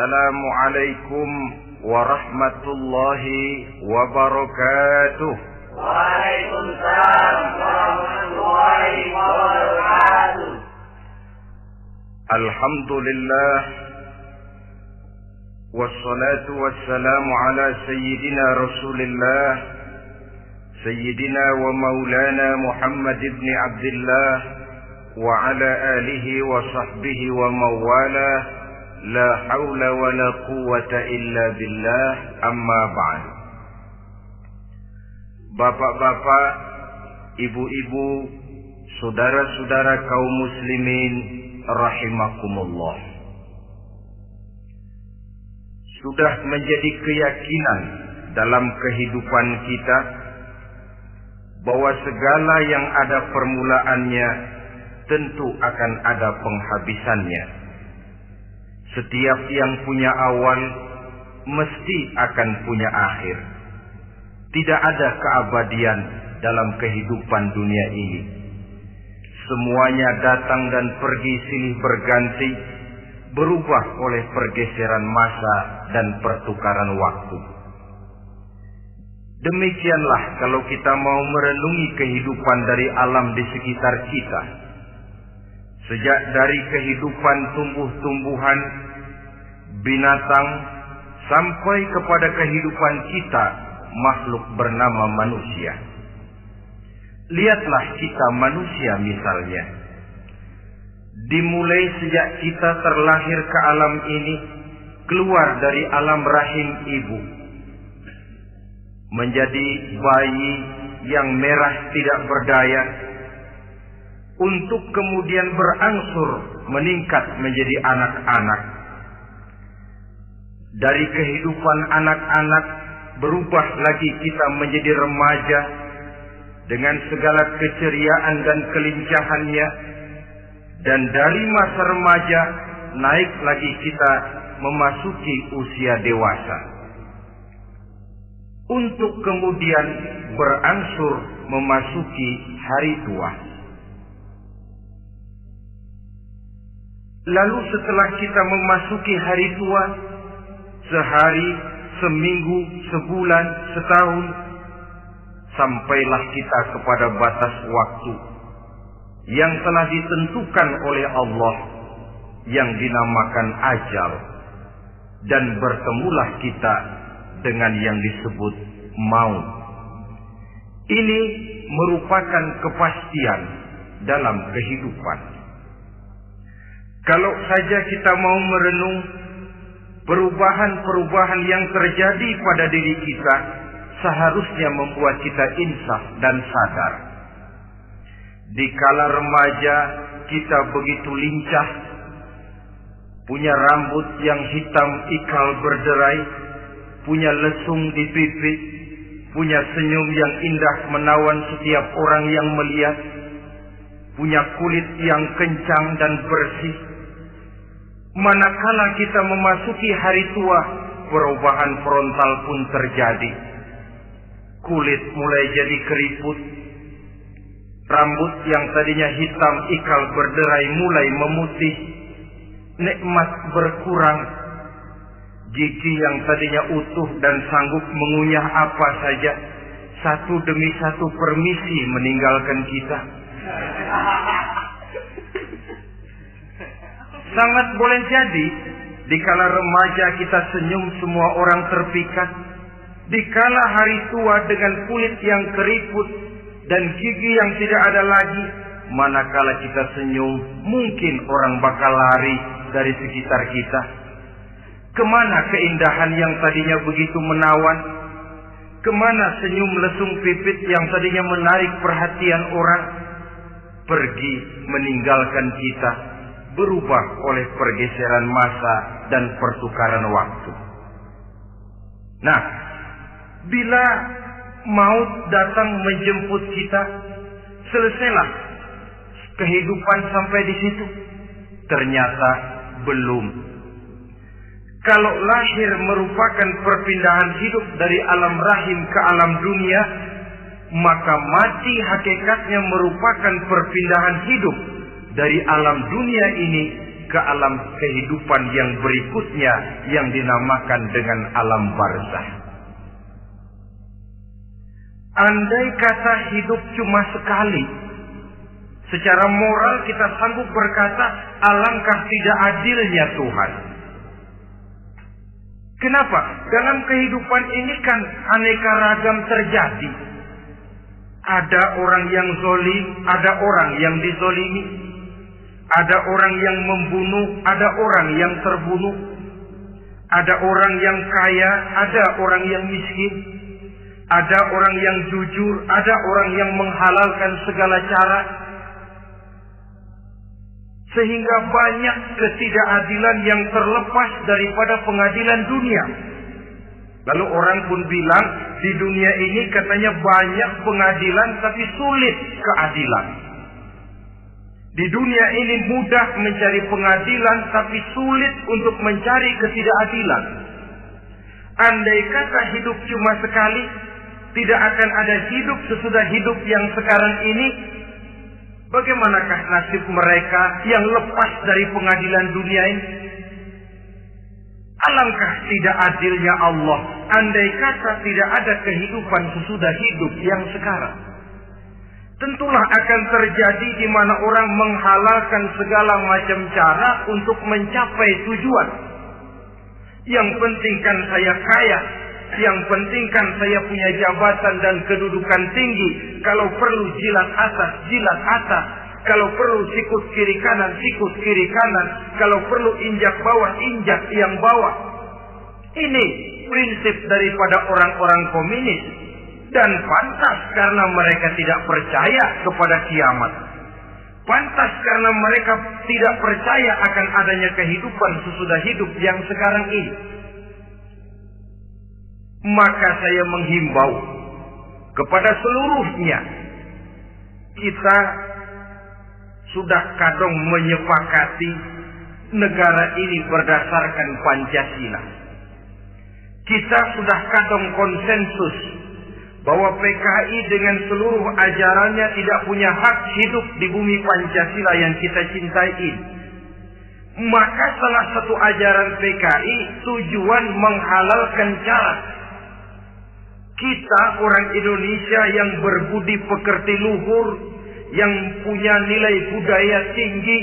Assalamualaikum warahmatullahi wabarakatuh. Waalaikumsalam warahmatullahi wabarakatuh. Alhamdulillah wassalatu wassalamu ala sayyidina Rasulillah sayyidina wa maulana Muhammad ibn Abdullah wa ala alihi wa sahbihi wa mawala. La haula wa la quwwata illa billah, amma ba'd. Bapak-bapak, ibu-ibu, saudara-saudara kaum muslimin rahimakumullah. Sudah menjadi keyakinan dalam kehidupan kita bahwa segala yang ada permulaannya tentu akan ada penghabisannya. Setiap yang punya awal mesti akan punya akhir. Tidak ada keabadian dalam kehidupan dunia ini. Semuanya datang dan pergi silih berganti, berubah oleh pergeseran masa dan pertukaran waktu. Demikianlah kalau kita mau merenungi kehidupan dari alam di sekitar kita. Sejak dari kehidupan tumbuh-tumbuhan, binatang, sampai kepada kehidupan kita, makhluk bernama manusia. Lihatlah kita manusia misalnya. Dimulai sejak kita terlahir ke alam ini, keluar dari alam rahim ibu, menjadi bayi yang merah tidak berdaya, untuk kemudian berangsur meningkat menjadi anak-anak. Dari kehidupan anak-anak berubah lagi kita menjadi remaja dengan segala keceriaan dan kelincahannya, dan dari masa remaja naik lagi kita memasuki usia dewasa, untuk kemudian berangsur memasuki hari tua. Lalu setelah kita memasuki hari tua, sehari, seminggu, sebulan, setahun, sampailah kita kepada batas waktu yang telah ditentukan oleh Allah, yang dinamakan ajal, dan bertemulah kita dengan yang disebut maut. Ini merupakan kepastian dalam kehidupan. Kalau saja kita mau merenung perubahan-perubahan yang terjadi pada diri kita, seharusnya membuat kita insaf dan sadar. Di kala remaja kita begitu lincah, punya rambut yang hitam ikal berderai, punya lesung di pipi, punya senyum yang indah menawan setiap orang yang melihat, punya kulit yang kencang dan bersih. Manakala kita memasuki hari tua, perubahan frontal pun terjadi. Kulit mulai jadi keriput, rambut yang tadinya hitam ikal berderai mulai memutih, nikmat berkurang, gigi yang tadinya utuh dan sanggup mengunyah apa saja, satu demi satu permisi meninggalkan kita. Sangat boleh jadi, dikala remaja kita senyum semua orang terpikat. Dikala hari tua dengan kulit yang keriput dan gigi yang tidak ada lagi, manakala kita senyum, mungkin orang bakal lari dari sekitar kita. Kemana keindahan yang tadinya begitu menawan? Kemana senyum lesung pipit yang tadinya menarik perhatian orang? Pergi meninggalkan kita, berubah oleh pergeseran masa dan pertukaran waktu. Nah, bila maut datang menjemput kita, selesailah kehidupan sampai di situ? Ternyata belum. Kalau lahir merupakan perpindahan hidup dari alam rahim ke alam dunia, maka mati hakikatnya merupakan perpindahan hidup dari alam dunia ini ke alam kehidupan yang berikutnya yang dinamakan dengan alam barzakh. Andai kata hidup cuma sekali, secara moral kita sanggup berkata, alangkah tidak adilnya Tuhan. Kenapa? Dalam kehidupan ini kan aneka ragam terjadi. Ada orang yang zalim, ada orang yang dizalimi. Ada orang yang membunuh, ada orang yang terbunuh. Ada orang yang kaya, ada orang yang miskin. Ada orang yang jujur, ada orang yang menghalalkan segala cara. Sehingga banyak ketidakadilan yang terlepas daripada pengadilan dunia. Lalu orang pun bilang, di dunia ini katanya banyak pengadilan tapi sulit keadilan. Di dunia ini mudah mencari pengadilan tapi sulit untuk mencari ketidakadilan. Andai kata hidup cuma sekali, tidak akan ada hidup sesudah hidup yang sekarang ini. Bagaimanakah nasib mereka yang lepas dari pengadilan dunia ini? Alangkah tidak adilnya Allah, andai kata tidak ada kehidupan sesudah hidup yang sekarang. Tentulah akan terjadi di mana orang menghalalkan segala macam cara untuk mencapai tujuan. Yang penting kan saya kaya, yang penting kan saya punya jabatan dan kedudukan tinggi. Kalau perlu jilat atas, jilat atas. Kalau perlu sikut kiri kanan, sikut kiri kanan. Kalau perlu injak bawah, injak yang bawah. Ini prinsip daripada orang-orang komunis. Dan pantas karena mereka tidak percaya kepada kiamat. Pantas karena mereka tidak percaya akan adanya kehidupan sesudah hidup yang sekarang ini. Maka saya menghimbau kepada seluruhnya, kita sudah kadang menyepakati negara ini berdasarkan Pancasila. Kita sudah kadang konsensus bahwa PKI dengan seluruh ajarannya tidak punya hak hidup di bumi Pancasila yang kita cintai ini. Maka salah satu ajaran PKI tujuan menghalalkan cara. Kita orang Indonesia yang berbudi pekerti luhur, yang punya nilai budaya tinggi,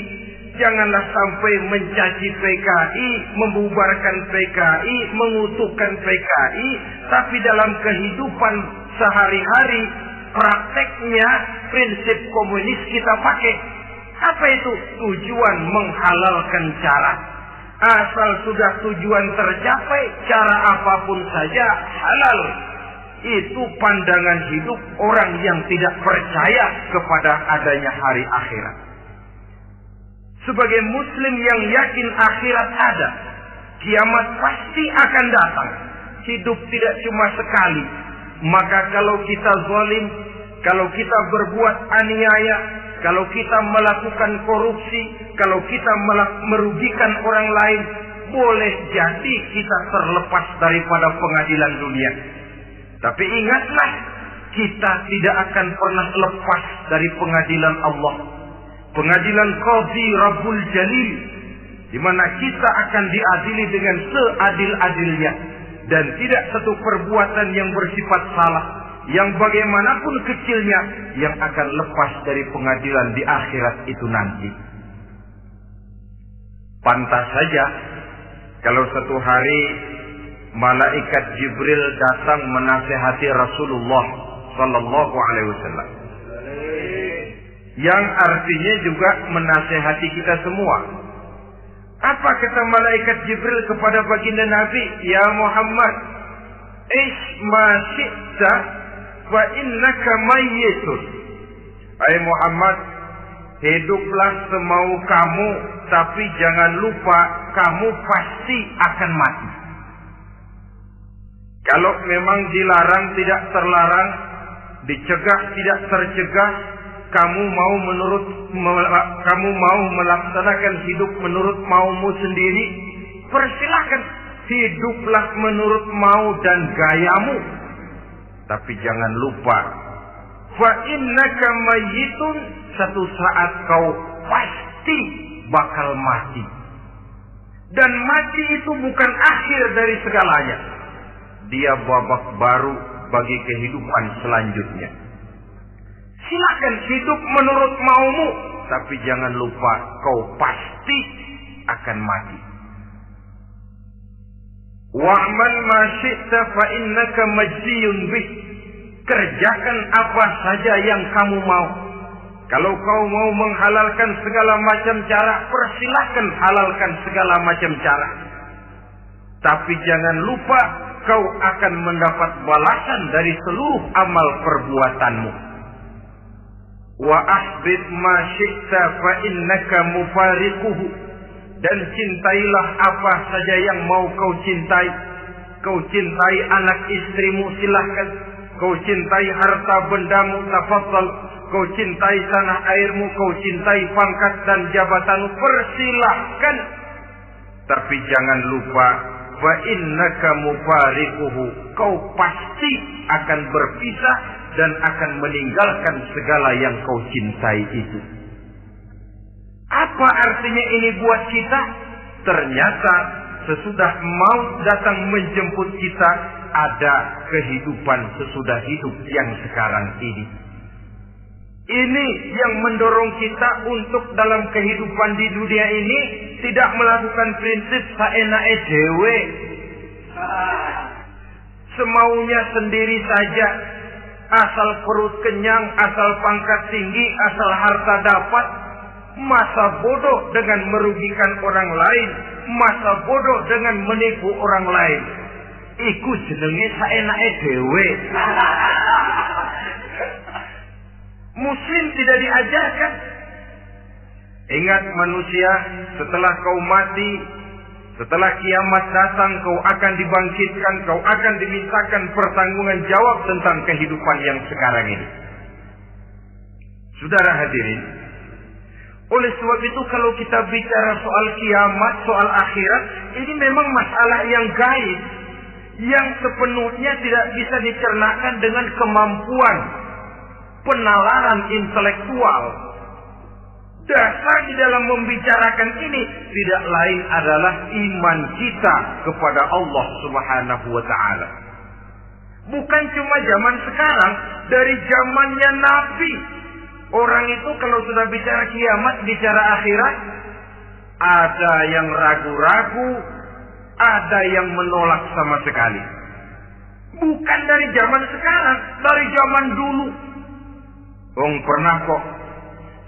janganlah sampai mencaci PKI, membubarkan PKI, mengutukkan PKI, tapi dalam kehidupan sehari-hari prakteknya prinsip komunis kita pakai. Apa itu? Tujuan menghalalkan cara. Asal sudah tujuan tercapai, cara apapun saja halal. Itu pandangan hidup orang yang tidak percaya kepada adanya hari akhirat. Sebagai muslim yang yakin akhirat ada, kiamat pasti akan datang. Hidup tidak cuma sekali. Maka kalau kita zalim, kalau kita berbuat aniaya, kalau kita melakukan korupsi, kalau kita merugikan orang lain, boleh jadi kita terlepas daripada pengadilan dunia. Tapi ingatlah, kita tidak akan pernah lepas dari pengadilan Allah. Pengadilan Qadhi Rabbul Jalil, di mana kita akan diadili dengan seadil-adilnya. Dan tidak satu perbuatan yang bersifat salah, yang bagaimanapun kecilnya, yang akan lepas dari pengadilan di akhirat itu nanti. Pantas saja kalau satu hari malaikat Jibril datang menasihati Rasulullah sallallahu alaihi wasallam. Yang artinya juga menasihati kita semua. Apa kata malaikat Jibril kepada baginda Nabi? Ya Muhammad, ish ma syi'ta wa innaka mayyitun. Hai Muhammad, hiduplah semau kamu, tapi jangan lupa kamu pasti akan mati. Kalau memang dilarang tidak terlarang, dicegah tidak tercegah, kamu mau melaksanakan hidup menurut maumu sendiri, persilahkan, hiduplah menurut mau dan gayamu. Tapi jangan lupa, fa innaka mayyitun, satu saat kau pasti bakal mati. Dan mati itu bukan akhir dari segalanya. Dia babak baru bagi kehidupan selanjutnya. Silakan hidup menurut maumu, tapi jangan lupa kau pasti akan mati. Wa'mal ma syi'ta fa innaka majziyun bih. Kerjakan apa saja yang kamu mau. Kalau kau mau menghalalkan segala macam cara, persilahkan halalkan segala macam cara. Tapi jangan lupa kau akan mendapat balasan dari seluruh amal perbuatanmu. Wa ahbib ma syi'ta fa innaka mufariquhu. Dan cintailah apa saja yang mau kau cintai. Kau cintai anak istrimu, silahkan. Kau cintai harta bendamu, tafadhal. Kau cintai tanah airmu, kau cintai pangkat dan jabatanmu, persilahkan. Tapi jangan lupa, fa innaka mufariquhu. Kau pasti akan berpisah dan akan meninggalkan segala yang kau cintai itu. Apa artinya ini buat kita? Ternyata sesudah maut datang menjemput kita, ada kehidupan sesudah hidup yang sekarang ini. Ini yang mendorong kita untuk dalam kehidupan di dunia ini tidak melakukan prinsip saenake dhewe, semaunya sendiri saja, asal perut kenyang, asal pangkat tinggi, asal harta dapat. Masa bodoh dengan merugikan orang lain, masa bodoh dengan menipu orang lain. Iku jenenge saenake dhewe. Muslim tidak diajarkan. Ingat manusia, setelah kau mati, setelah kiamat datang, kau akan dibangkitkan, kau akan dimintakan pertanggungan jawab tentang kehidupan yang sekarang ini. Saudara hadirin, oleh sebab itu kalau kita bicara soal kiamat, soal akhirat, ini memang masalah yang gaib, yang sepenuhnya tidak bisa dicernakan dengan kemampuan penalaran intelektual. Dasar di dalam membicarakan ini tidak lain adalah iman kita kepada Allah Subhanahu wa ta'ala. Bukan cuma zaman sekarang, dari zamannya Nabi. Orang itu kalau sudah bicara kiamat, bicara akhirat, ada yang ragu-ragu, ada yang menolak sama sekali. Bukan dari zaman sekarang, dari zaman dulu. Pernah kok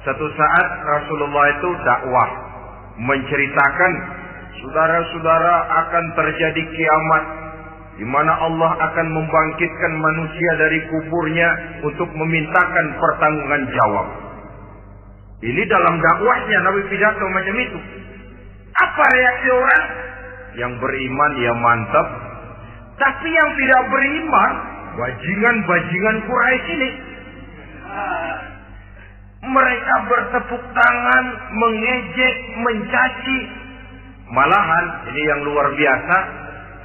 satu saat Rasulullah itu dakwah menceritakan, saudara-saudara, akan terjadi kiamat di mana Allah akan membangkitkan manusia dari kuburnya untuk memintakan pertanggungan jawab. Ini dalam dakwahnya Nabi pidato macam itu. Apa reaksi orang? Yang beriman ya mantap, tapi yang tidak beriman, bajingan-bajingan Quraisy ini, mereka bertepuk tangan, mengejek, mencaci. Malahan ini yang luar biasa,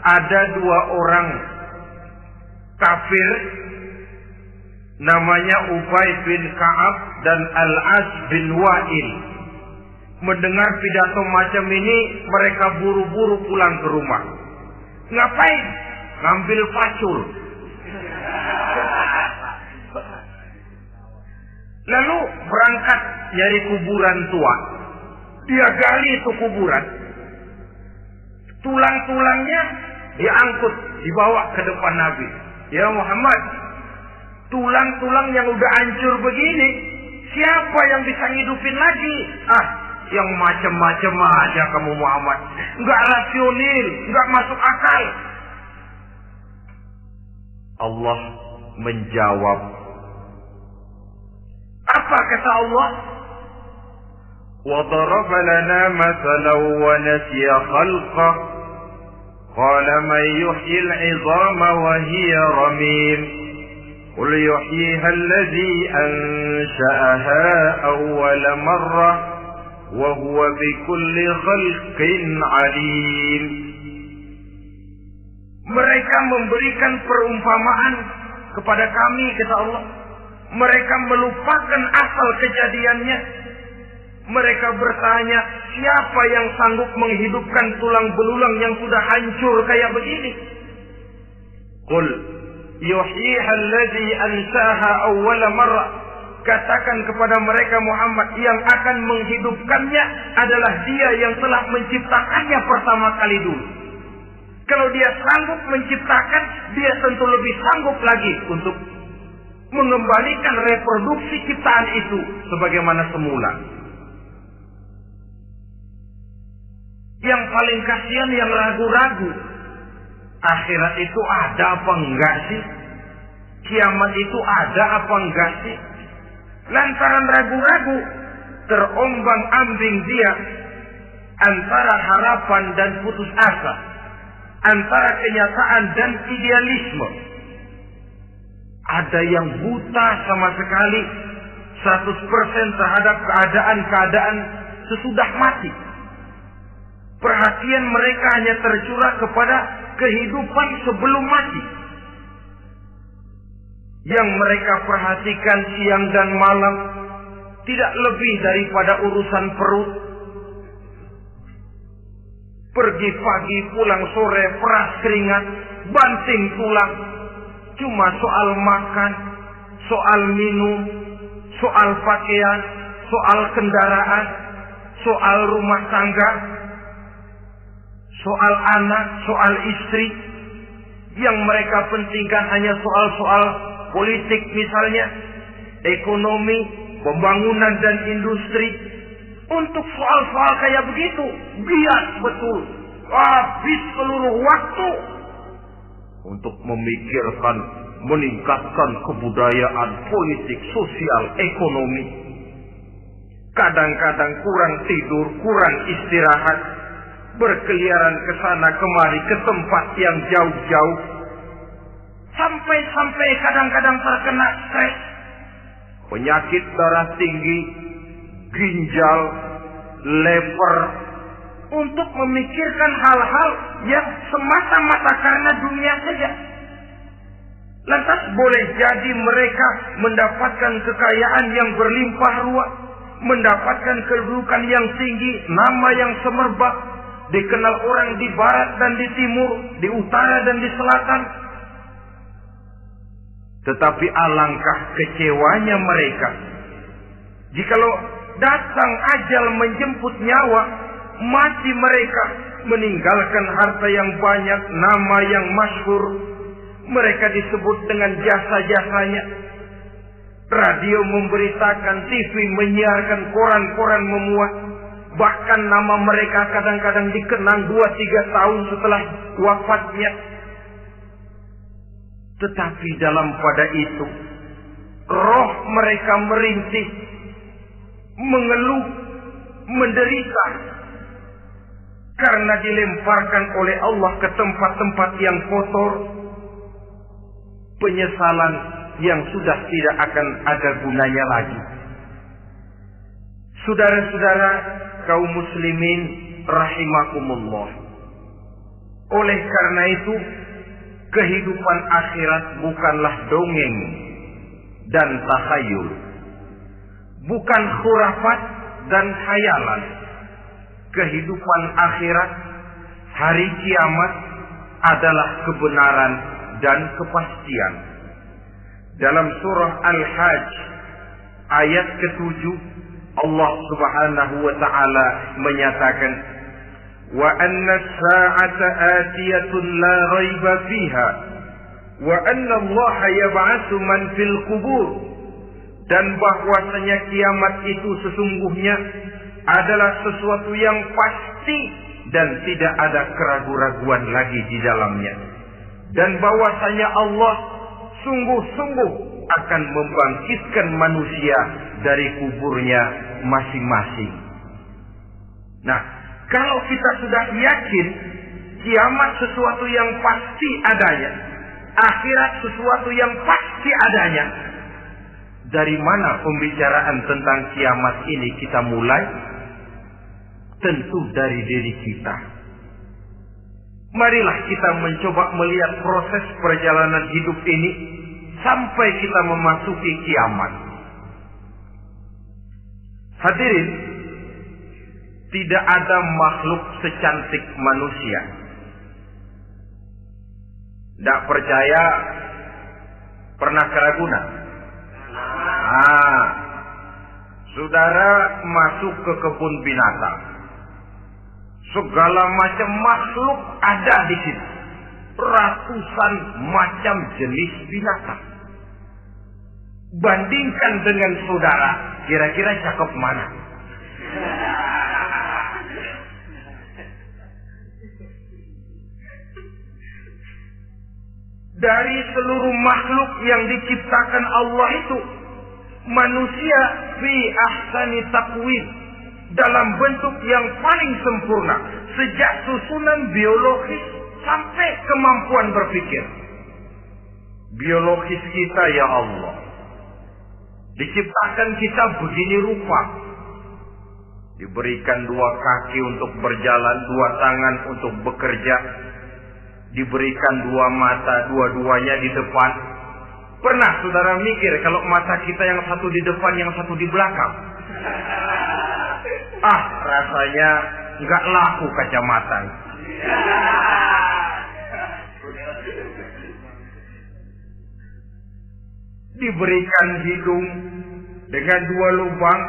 ada dua orang kafir namanya Ubay bin Ka'ab dan Al-As bin Wa'il. Mendengar pidato macam ini, mereka buru-buru pulang ke rumah. Ngapain? Ngambil pacul. Lalu berangkat nyari kuburan tua. Dia gali itu kuburan. Tulang-tulangnya diangkut, dibawa ke depan Nabi. Ya Muhammad, tulang-tulang yang udah hancur begini, siapa yang bisa ngidupin lagi? Yang macam-macam aja kamu Muhammad. Enggak rasional, enggak masuk akal. Allah menjawab. Apa kata Allah? وَضَرَبَ لَنَا مَثَلًا وَنَسِيَ خَلْقَهُ قَالَ مَنْ يُحْيِي الْعِظَامَ وَهِيَ رَمِيمٌ قُلْ يُحْيِيهَا الَّذِي أَنْشَأَهَا أَوَّلَ مَرَّةٍ وَهُوَ بِكُلِّ خَلْقٍ عَلِيمٌ. Mereka memberikan perumpamaan kepada kami, kata Allah. Mereka melupakan asal kejadiannya. Mereka bertanya, siapa yang sanggup menghidupkan tulang belulang yang sudah hancur kayak begini? Qul yuhyiha alladhi ansaha awwala marrah. Katakan kepada mereka Muhammad, yang akan menghidupkannya adalah Dia yang telah menciptakannya pertama kali dulu. Kalau Dia sanggup menciptakan, Dia tentu lebih sanggup lagi untuk mengembalikan reproduksi ciptaan itu sebagaimana semula. Yang paling kasihan yang ragu-ragu, akhirat itu ada apa enggak sih? Kiamat itu ada apa enggak sih? Lantaran ragu-ragu, terombang-ambing dia antara harapan dan putus asa, antara kenyataan dan idealisme. Ada yang buta sama sekali 100% terhadap keadaan-keadaan sesudah mati. Perhatian mereka hanya tercurah kepada kehidupan sebelum mati. Yang mereka perhatikan siang dan malam tidak lebih daripada urusan perut. Pergi pagi, pulang sore, peras keringat, banting tulang. Cuma soal makan, soal minum, soal pakaian, soal kendaraan, soal rumah tangga, soal anak, soal istri. Yang mereka pentingkan hanya soal-soal politik misalnya, ekonomi, pembangunan dan industri. Untuk soal-soal kayak begitu, bias betul. Habis seluruh waktu untuk memikirkan, meningkatkan kebudayaan, politik, sosial, ekonomi. Kadang-kadang kurang tidur, kurang istirahat, berkeliaran ke sana kemari ke tempat yang jauh-jauh. Sampai kadang-kadang terkena stres, penyakit darah tinggi, ginjal, lever, untuk memikirkan hal-hal yang semata-mata karena dunia saja. Lantas boleh jadi mereka mendapatkan kekayaan yang berlimpah ruah, mendapatkan kedudukan yang tinggi, nama yang semerbak, dikenal orang di barat dan di timur, di utara dan di selatan. Tetapi alangkah kecewanya mereka jikalau datang ajal menjemput nyawa, mati mereka, meninggalkan harta yang banyak, nama yang masyhur. Mereka disebut dengan jasa-jasanya. Radio memberitakan, TV menyiarkan, koran-koran memuat. Bahkan nama mereka kadang-kadang dikenang 2-3 tahun setelah wafatnya. Tetapi dalam pada itu, roh mereka merintih, mengeluh, menderita, karena dilemparkan oleh Allah ke tempat-tempat yang kotor. Penyesalan yang sudah tidak akan ada gunanya lagi. Saudara-saudara kaum muslimin rahimakumullah. Oleh karena itu, kehidupan akhirat bukanlah dongeng dan takhayul, bukan khurafat dan khayalan. Kehidupan akhirat, hari kiamat adalah kebenaran dan kepastian. Dalam surah Al-Hajj ayat ke-7, Allah Subhanahu wa taala menyatakan, wa anna as-sa'ata atiyatun la raiba fiha wa anna Allah yab'atsu man fil qubur. Dan bahwasanya kiamat itu sesungguhnya adalah sesuatu yang pasti dan tidak ada keraguan-raguan lagi di dalamnya. Dan bahwasanya Allah sungguh-sungguh akan membangkitkan manusia dari kuburnya masing-masing. Nah, kalau kita sudah yakin kiamat sesuatu yang pasti adanya, akhirat sesuatu yang pasti adanya, dari mana pembicaraan tentang kiamat ini kita mulai? Tentu dari diri kita. Marilah kita mencoba melihat proses perjalanan hidup ini sampai kita memasuki kiamat. Hadirin, tidak ada makhluk secantik manusia. Tidak percaya, pernah ke Ragunan? Saudara masuk ke kebun binatang. Segala macam makhluk ada di situ. Ratusan macam jenis binatang. Bandingkan dengan saudara, kira-kira cakep mana? Dari seluruh makhluk yang diciptakan Allah itu, manusia fi ahsani taqwim, dalam bentuk yang paling sempurna, sejak susunan biologis sampai kemampuan berpikir. Biologis kita ya Allah, diciptakan kita begini rupa. Diberikan 2 kaki untuk berjalan, 2 tangan untuk bekerja. Diberikan 2 mata, dua-duanya di depan. Pernah saudara mikir kalau mata kita yang satu di depan, yang satu di belakang? Rasanya nggak laku kacamata. Diberikan hidung dengan 2 lubang.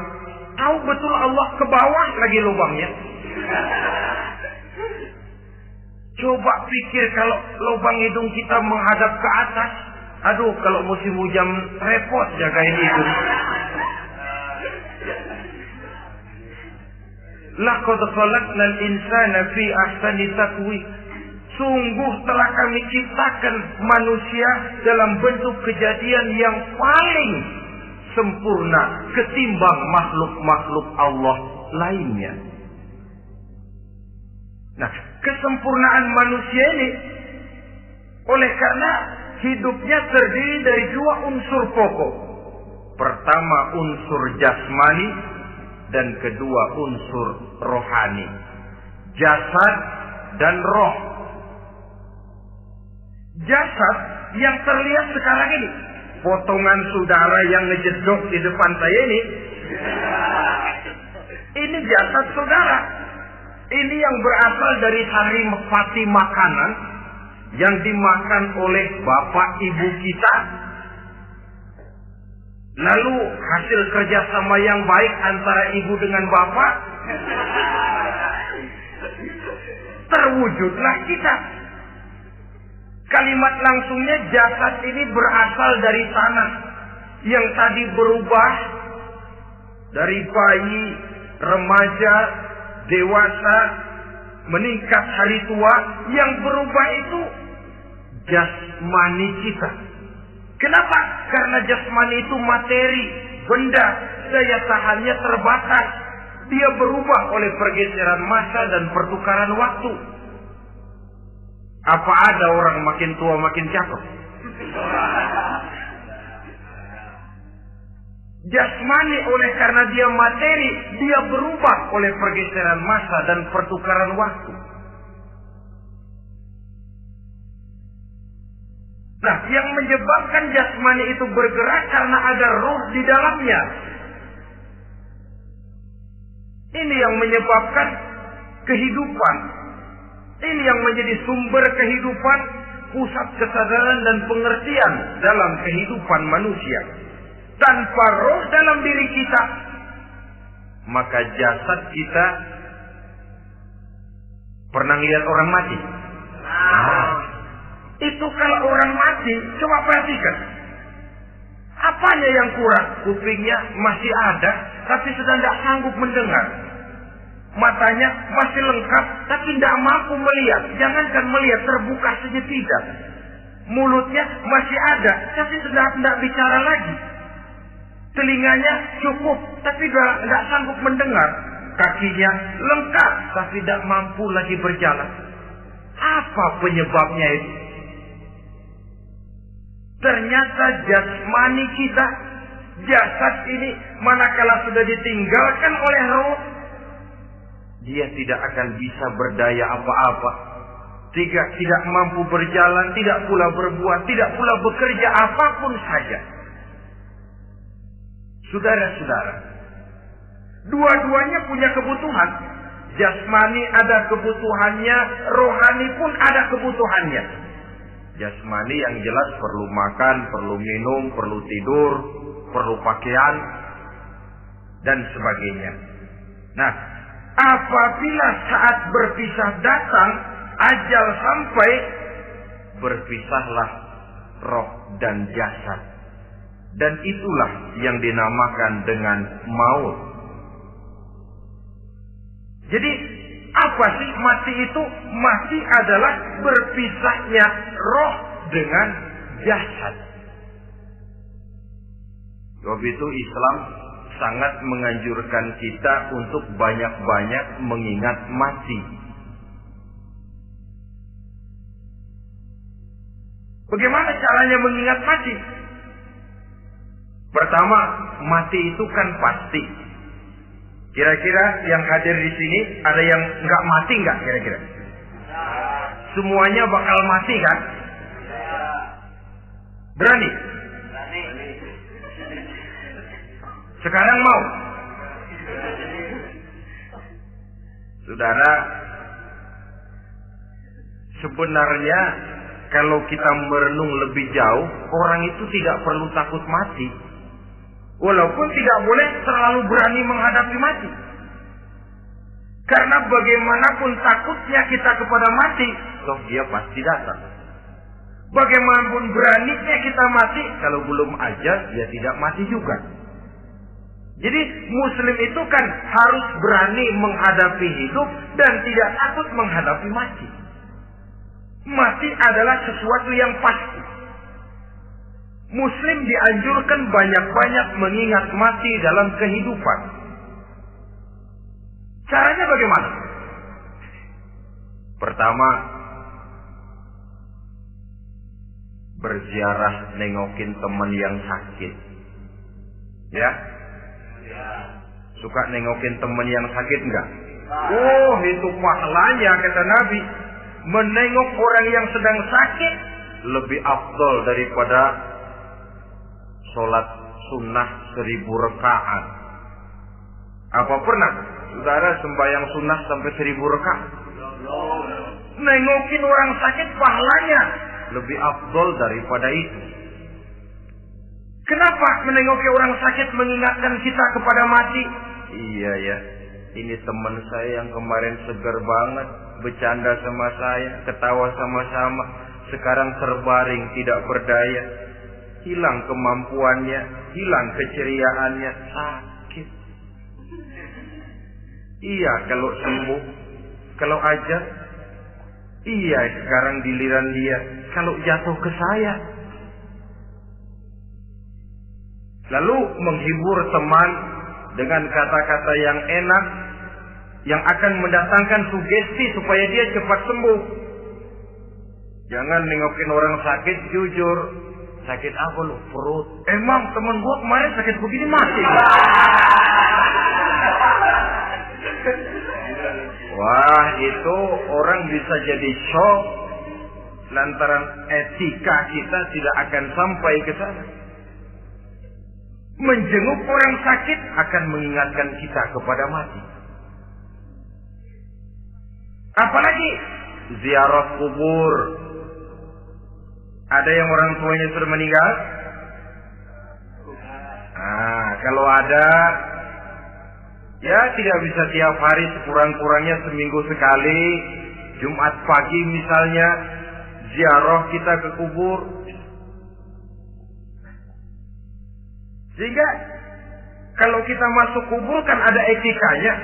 Tahu betul Allah ke bawah lagi lubangnya. Coba pikir kalau lubang hidung kita menghadap ke atas. Aduh, kalau musim hujan repot jagain hidung. Laqad khalaqnal insana fi ahsani taqwim. Sungguh telah kami ciptakan manusia dalam bentuk kejadian yang paling sempurna ketimbang makhluk-makhluk Allah lainnya. Nah, kesempurnaan manusia ini oleh karena hidupnya terdiri dari 2 unsur pokok. Pertama unsur jasmani dan kedua unsur rohani. Jasad dan roh. Jasad yang terlihat sekarang ini, potongan saudara yang ngejedok di depan saya ini jasad saudara. Ini yang berasal dari saripati makanan yang dimakan oleh bapak ibu kita. Lalu hasil kerjasama yang baik antara ibu dengan bapak, terwujudlah kita. Kalimat langsungnya jasad ini berasal dari tanah yang tadi berubah dari bayi, remaja, dewasa, meningkat hari tua. Yang berubah itu jasmani kita. Kenapa? Karena jasmani itu materi, benda, daya tahannya terbatas. Dia berubah oleh pergeseran masa dan pertukaran waktu. Apa ada orang makin tua makin cakep? Jasmani oleh karena dia materi, dia berubah oleh pergeseran masa dan pertukaran waktu. Nah, yang menyebabkan jasmani itu bergerak karena ada roh di dalamnya. Ini yang menyebabkan kehidupan. Ini yang menjadi sumber kehidupan, pusat kesadaran dan pengertian dalam kehidupan manusia. Tanpa roh dalam diri kita, maka jasad kita pernah lihat orang mati. Itu kalau orang mati, coba perhatikan. Apanya yang kurang? Kupingnya masih ada, tapi sedang tidak sanggup mendengar. Matanya masih lengkap, tapi tidak mampu melihat. Jangankan melihat, terbuka saja tidak. Mulutnya masih ada, tapi sudah tidak bicara lagi. Telinganya cukup, tapi tidak sanggup mendengar. Kakinya lengkap, tapi tidak mampu lagi berjalan. Apa penyebabnya itu? Ternyata jasmani kita, jasad ini, manakala sudah ditinggalkan oleh roh, dia tidak akan bisa berdaya apa-apa. Tidak mampu berjalan, tidak pula berbuat, tidak pula bekerja apapun saja. Saudara-saudara, dua-duanya punya kebutuhan. Jasmani ada kebutuhannya, rohani pun ada kebutuhannya. Jasmani yang jelas perlu makan, perlu minum, perlu tidur, perlu pakaian, dan sebagainya. Nah, apabila saat berpisah datang, ajal sampai, berpisahlah roh dan jasad. Dan itulah yang dinamakan dengan maut. Jadi apa sih mati itu? Mati adalah berpisahnya roh dengan jasad. Sebab itu Islam sangat menganjurkan kita untuk banyak-banyak mengingat mati. Bagaimana caranya mengingat mati? Pertama, mati itu kan pasti. Kira-kira yang hadir di sini ada yang nggak mati nggak kira-kira? Semuanya bakal mati kan? Berani? Sekarang mau? Saudara, sebenarnya kalau kita merenung lebih jauh, orang itu tidak perlu takut mati. Walaupun tidak boleh terlalu berani menghadapi mati. Karena bagaimanapun takutnya kita kepada mati, toh dia pasti datang. Bagaimanapun beraninya kita mati, kalau belum ajal, dia tidak mati juga. Jadi Muslim itu kan harus berani menghadapi hidup dan tidak takut menghadapi mati. Mati adalah sesuatu yang pasti. Muslim dianjurkan banyak-banyak mengingat mati dalam kehidupan. Caranya bagaimana? Pertama, berziarah nengokin teman yang sakit. Ya? Suka nengokin teman yang sakit enggak? Oh, itu pahalanya kata Nabi. Menengok orang yang sedang sakit lebih afdal daripada sholat sunnah 1000 rakaat. Apa pernah saudara sembahyang sunnah sampai 1000 rakaat? Nengokin orang sakit pahalanya lebih afdal daripada itu. Kenapa menengoki orang sakit mengingatkan kita kepada mati? Iya ya, ini teman saya yang kemarin segar banget, bercanda sama saya, ketawa sama-sama, sekarang terbaring tidak berdaya. Hilang kemampuannya, hilang keceriaannya, sakit. Iya kalau sembuh, kalau aja. Iya sekarang giliran dia, kalau jatuh ke saya. Lalu menghibur teman dengan kata-kata yang enak, yang akan mendatangkan sugesti supaya dia cepat sembuh. Jangan nengokin orang sakit, jujur. Sakit apa lu? Perut. Emang temen gua kemarin sakit begini mati. Wah, itu orang bisa jadi shock lantaran etika kita tidak akan sampai ke sana. Menjenguk orang sakit akan mengingatkan kita kepada mati. Apalagi ziarah kubur. Ada yang orang tuanya sudah meninggal? Nah, kalau ada, ya tidak bisa tiap hari, sekurang-kurangnya seminggu sekali. Jumat pagi misalnya, ziarah kita ke kubur. Sehingga kalau kita masuk kubur kan ada etikanya.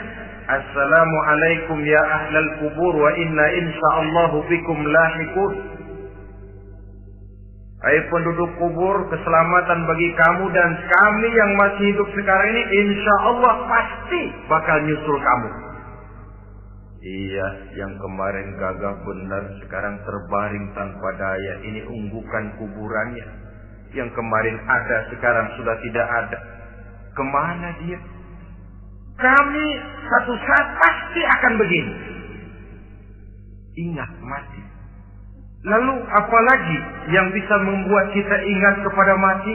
Assalamualaikum ya ahlal kubur wa inna insyaallahu bikum lahiqun. Hai penduduk kubur, keselamatan bagi kamu dan kami yang masih hidup sekarang ini insyaallah pasti bakal nyusul kamu. Iya, yang kemarin gagah benar sekarang terbaring tanpa daya. Ini unggukan kuburannya. Yang kemarin ada sekarang sudah tidak ada. Kemana dia? Kami satu saat pasti akan begini. Ingat mati. Lalu apalagi yang bisa membuat kita ingat kepada mati?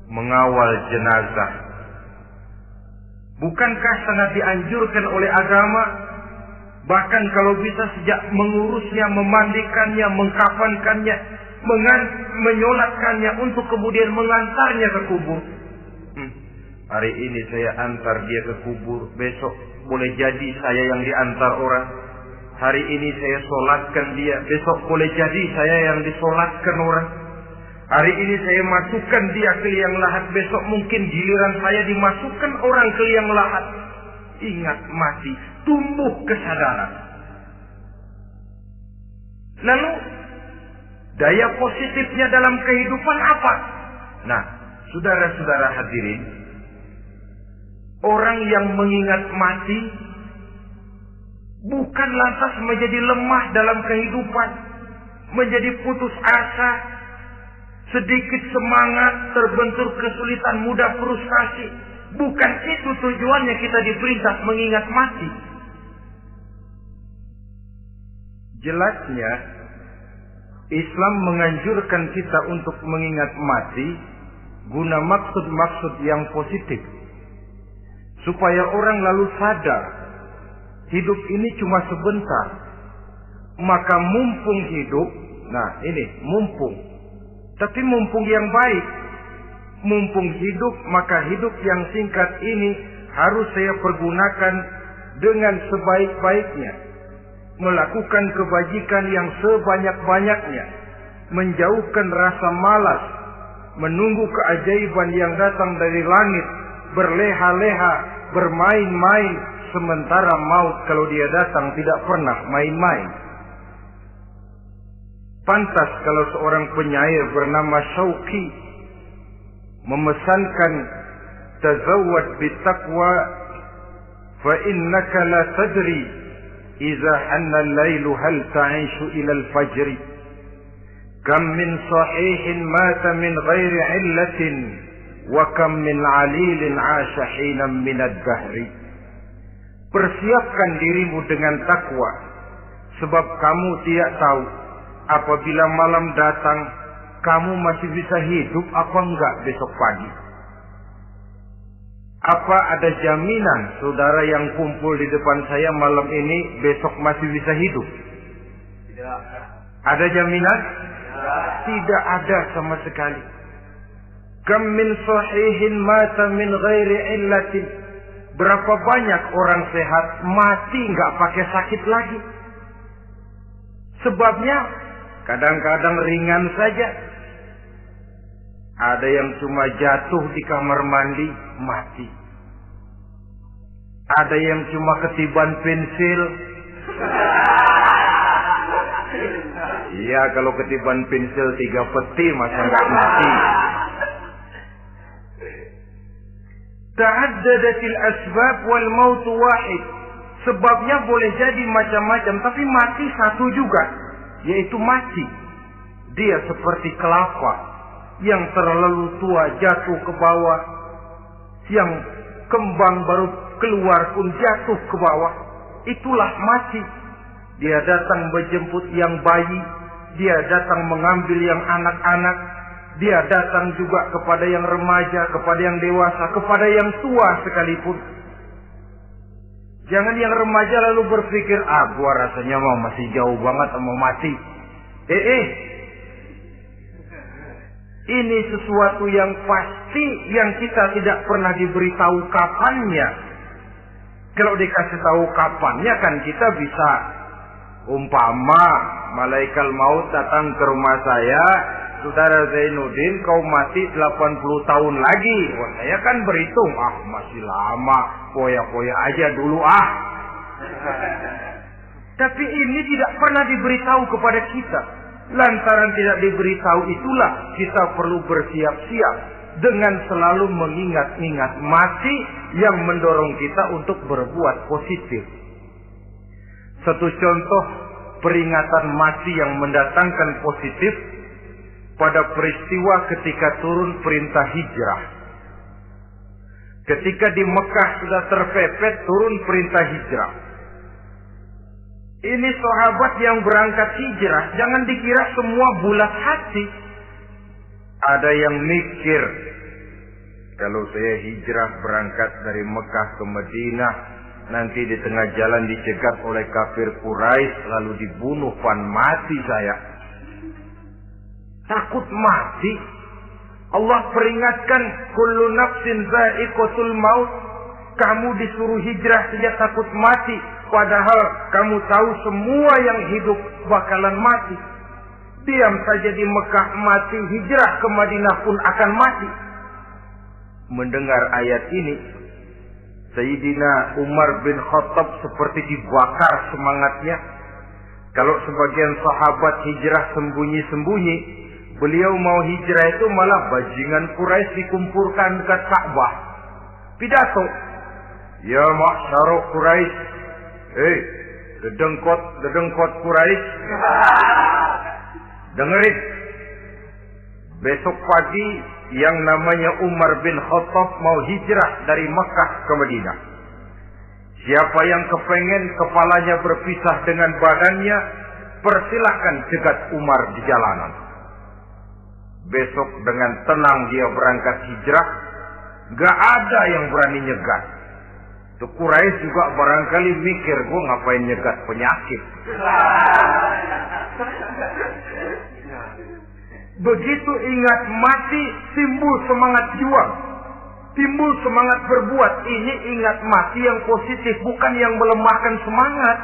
Mengawal jenazah. Bukankah sangat dianjurkan oleh agama? Bahkan kalau bisa sejak mengurusnya, memandikannya, mengkafankannya, menyolatkannya untuk kemudian mengantarnya ke kubur. Hari ini saya antar dia ke kubur, besok boleh jadi saya yang diantar orang. Hari ini saya solatkan dia, besok boleh jadi saya yang disolatkan orang. Hari ini saya masukkan dia ke liang lahat, besok mungkin giliran saya dimasukkan orang ke liang lahat. Ingat mati, tumbuh kesadaran. Lalu daya positifnya dalam kehidupan apa? Nah, saudara-saudara hadirin, orang yang mengingat mati bukan lantas menjadi lemah dalam kehidupan, menjadi putus asa, sedikit semangat, terbentur kesulitan, mudah frustasi. Bukan itu tujuannya kita diperintah mengingat mati. Jelasnya Islam menganjurkan kita untuk mengingat mati guna maksud-maksud yang positif, supaya orang lalu sadar hidup ini cuma sebentar. Maka mumpung hidup, nah ini mumpung, tapi mumpung yang baik. Mumpung hidup, maka hidup yang singkat ini harus saya pergunakan dengan sebaik-baiknya, melakukan kebajikan yang sebanyak-banyaknya, menjauhkan rasa malas, menunggu keajaiban yang datang dari langit, berleha-leha, bermain-main, sementara maut kalau dia datang tidak pernah main-main. Pantas kalau seorang penyair bernama Syauqi memesankan, tazawwad bitaqwa fa innaka la tadri idza hanna al-lailu hal ta'ishu ila al-fajr, kam min sahihin mata min ghairi illatin wa kam min 'alilin 'asha hinan min ad-dahri. Persiapkan dirimu dengan takwa, sebab kamu tidak tahu apabila malam datang kamu masih bisa hidup apa enggak besok pagi. Apa ada jaminan saudara yang kumpul di depan saya malam ini besok masih bisa hidup? Tidak. Ada jaminan? Tidak. Tidak ada sama sekali. Kam min sahihin mata min ghairi illatin. Berapa banyak orang sehat mati enggak pakai sakit lagi. Sebabnya kadang-kadang ringan saja. Ada yang cuma jatuh di kamar mandi, mati. Ada yang cuma ketiban pensil. Iya, kalau ketiban pensil 3 peti masa nggak mati. Ta'addadatil asbab wal maut wahid. Sebabnya boleh jadi macam-macam, tapi mati satu juga, yaitu mati. Dia seperti kelapa yang terlalu tua jatuh ke bawah, yang kembang baru keluar pun jatuh ke bawah. Itulah mati. Dia datang menjemput yang bayi, dia datang mengambil yang anak-anak, dia datang juga kepada yang remaja, kepada yang dewasa, kepada yang tua sekalipun. Jangan yang remaja lalu berpikir, gua rasanya masih jauh banget mau mati. Ini sesuatu yang pasti yang kita tidak pernah diberitahu kapannya. Kalau dikasih tahu kapannya kan kita bisa, umpama malaikat maut datang ke rumah saya, saudara Zainuddin kau mati 80 tahun lagi. Wah, saya kan berhitung, masih lama, poya-poya aja dulu Tapi ini tidak pernah diberitahu kepada kita. Lantaran tidak diberitahu itulah kita perlu bersiap-siap dengan selalu mengingat-ingat mati yang mendorong kita untuk berbuat positif. Satu contoh peringatan mati yang mendatangkan positif pada peristiwa ketika turun perintah hijrah. Ketika di Mekah sudah terpepet turun perintah hijrah. Ini sahabat yang berangkat hijrah, jangan dikira semua bulat hati. Ada yang mikir, kalau saya hijrah berangkat dari Mekah ke Madinah, nanti di tengah jalan dicegat oleh kafir Quraisy lalu dibunuh mati saya. Takut mati. Allah peringatkan, kullu nafsin za'iqatul maut. Kamu disuruh hijrah saja takut mati, padahal kamu tahu semua yang hidup bakalan mati. Diam saja di Mekah mati, hijrah ke Madinah pun akan mati. Mendengar ayat ini, Sayyidina Umar bin Khattab seperti dibakar semangatnya. Kalau sebagian sahabat hijrah sembunyi-sembunyi, beliau mau hijrah itu malah bajingan Quraisy dikumpulkan dekat Ka'bah. Pidato, ya ma'syar Quraisy, dedengkot Quraisy, dengerin. Besok pagi yang namanya Umar bin Khattab mau hijrah dari Mekah ke Madinah. Siapa yang kepengen kepalanya berpisah dengan badannya, persilahkan cegat Umar di jalanan. Besok dengan tenang dia berangkat hijrah, gak ada yang berani nyegat. Tuh Quraisy juga barangkali mikir, gue ngapain nyegat penyakit. Begitu ingat mati, timbul semangat juang, timbul semangat berbuat. Ini ingat mati yang positif, bukan yang melemahkan semangat.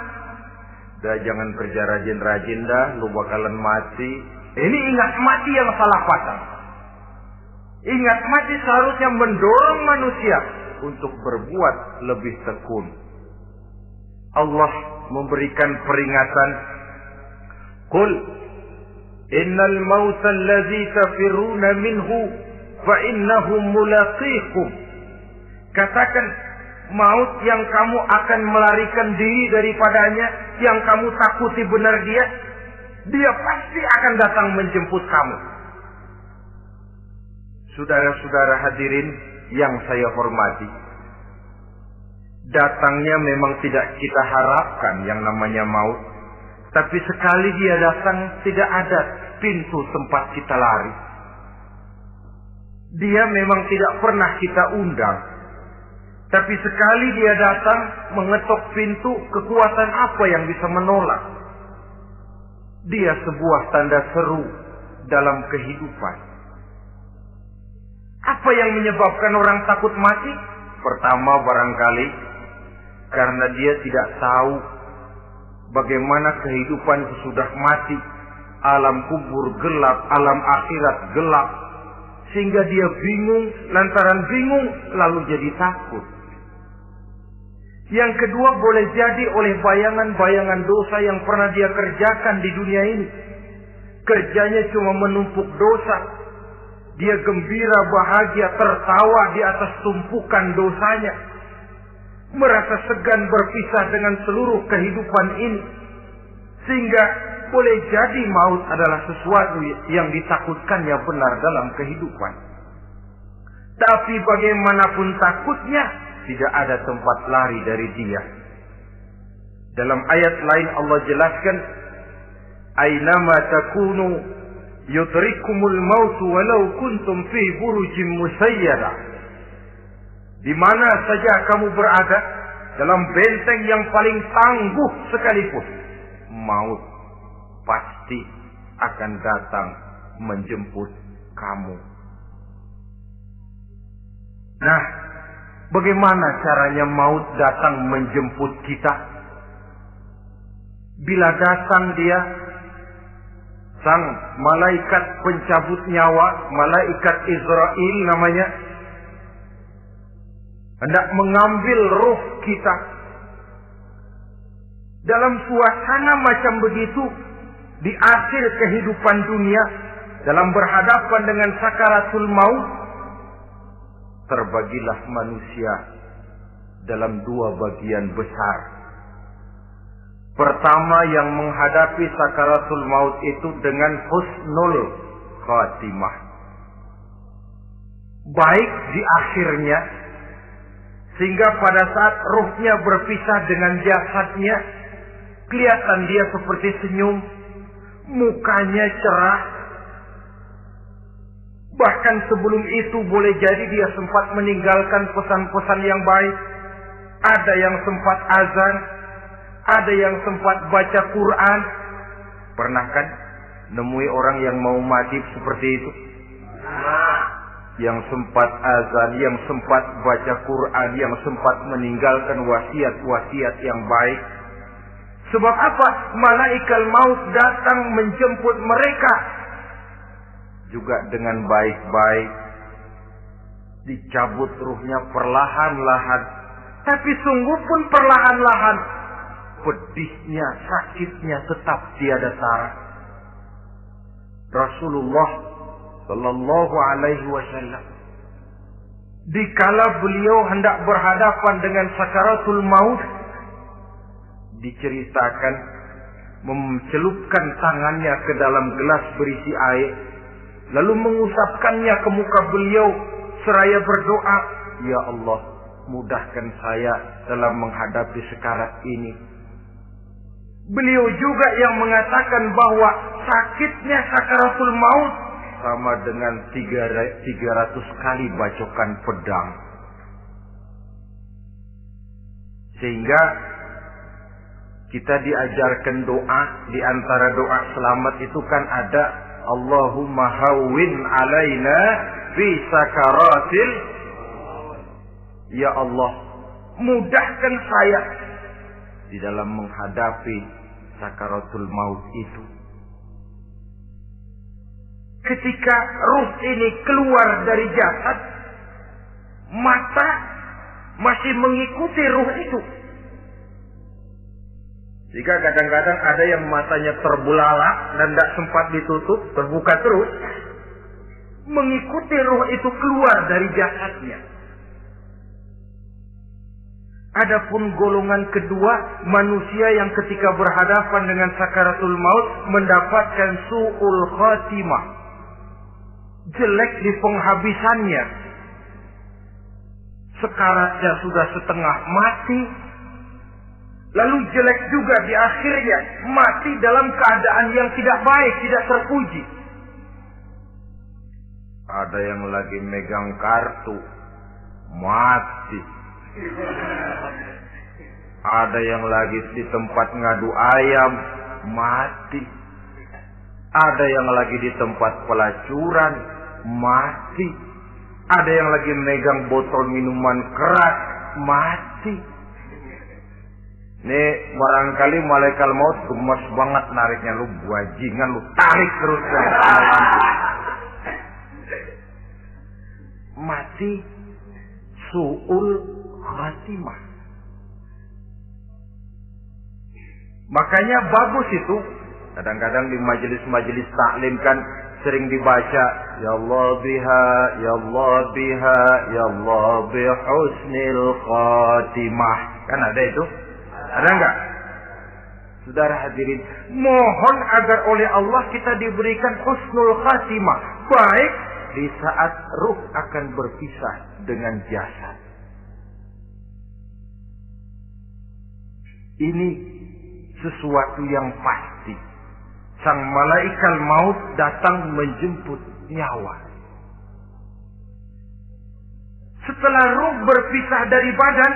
Dah jangan kerja rajin-rajin dah, lu bakalan mati. Ini ingat mati yang salah pasang. Ingat mati seharusnya mendorong manusia untuk berbuat lebih tekun. Allah memberikan peringatan, Qul innal mauta allazi tafiruna minhu fa innahu mulaqikum. Katakan, maut yang kamu akan melarikan diri daripadanya, yang kamu takuti benar dia pasti akan datang menjemput kamu. Saudara-saudara hadirin yang saya hormati, datangnya memang tidak kita harapkan yang namanya maut. Tapi sekali dia datang, tidak ada pintu tempat kita lari. Dia memang tidak pernah kita undang. Tapi sekali dia datang, mengetok pintu, kekuatan apa yang bisa menolak? Dia sebuah tanda seru dalam kehidupan. Apa yang menyebabkan orang takut mati? Pertama barangkali karena dia tidak tahu bagaimana kehidupan sesudah mati. Alam kubur gelap, alam akhirat gelap. Sehingga dia bingung, lantaran bingung lalu jadi takut. Yang kedua boleh jadi oleh bayangan-bayangan dosa yang pernah dia kerjakan di dunia ini. Kerjanya cuma menumpuk dosa. Dia gembira, bahagia, tertawa di atas tumpukan dosanya. Merasa segan berpisah dengan seluruh kehidupan ini. Sehingga boleh jadi maut adalah sesuatu yang ditakutkannya benar dalam kehidupan. Tapi bagaimanapun takutnya, tidak ada tempat lari dari dia. Dalam ayat lain Allah jelaskan, Aynama takunu yudrikumul mautu walau kuntum fi burujim musayyada. Di mana saja kamu berada, dalam benteng yang paling tangguh sekalipun, maut pasti akan datang menjemput kamu. Nah, bagaimana caranya maut datang menjemput kita? Bila datang dia, sang malaikat pencabut nyawa, malaikat Israel namanya, hendak mengambil ruh kita. Dalam suasana macam begitu, di akhir kehidupan dunia, dalam berhadapan dengan sakaratul maut, terbagilah manusia dalam dua bagian besar. Pertama, yang menghadapi sakaratul maut itu dengan husnul khatimah, baik di akhirnya, sehingga pada saat ruhnya berpisah dengan jasadnya, kelihatan dia seperti senyum, mukanya cerah, Bahkan sebelum itu boleh jadi dia sempat meninggalkan pesan-pesan yang baik. Ada yang sempat azan, ada yang sempat baca Quran. Pernah kan nemui orang yang mau mati seperti itu? Yang sempat azan, yang sempat baca Quran, yang sempat meninggalkan wasiat-wasiat yang baik. Sebab apa? Malaikat maut datang menjemput mereka juga dengan baik-baik. Dicabut ruhnya perlahan-lahan. Tapi sungguh pun perlahan-lahan. Pedihnya, sakitnya tetap tiada tara. Rasulullah Sallallahu Alaihi Wasallam, dikala beliau hendak berhadapan dengan sakaratul maut, diceritakan mencelupkan tangannya ke dalam gelas berisi air, lalu mengusapkannya ke muka beliau seraya berdoa, "Ya Allah, mudahkan saya dalam menghadapi sekarat ini." Beliau juga yang mengatakan bahwa sakitnya sakaratul maut sama dengan 300 kali bacokan pedang. Sehingga kita diajarkan doa, di antara doa selamat itu kan ada Allahumma hawwin alaina fi sakaratil. Ya Allah, mudahkan saya di dalam menghadapi sakaratul maut itu. Ketika ruh ini keluar dari jasad, mata masih mengikuti ruh itu. Jika kadang-kadang ada yang matanya terbelalak dan tidak sempat ditutup, terbuka terus, mengikuti ruh itu keluar dari jasadnya. Adapun golongan kedua, manusia yang ketika berhadapan dengan sakaratul maut mendapatkan su'ul khatimah, jelek di penghabisannya. Sekaratnya sudah setengah mati, lalu jelek juga di akhirnya, mati dalam keadaan yang tidak baik, tidak terpuji. Ada yang lagi megang kartu, mati. Ada yang lagi di tempat ngadu ayam, mati. Ada yang lagi di tempat pelacuran, mati. Ada yang lagi megang botol minuman keras, mati. Nih barangkali malaikat maut gemes banget nariknya, lu bajingan, lu tarik terus kan. Mati su'ul khatimah. Makanya bagus itu. Kadang-kadang di majelis-majelis taklim kan sering dibaca, Ya Allah biha, Ya Allah biha, Ya Allah bihusnil khatimah. Kan ada itu? Ada enggak? Saudara hadirin, mohon agar oleh Allah kita diberikan husnul khatimah, baik di saat ruh akan berpisah dengan jasad. Ini sesuatu yang pasti. Sang malaikat maut datang menjemput nyawa. Setelah ruh berpisah dari badan,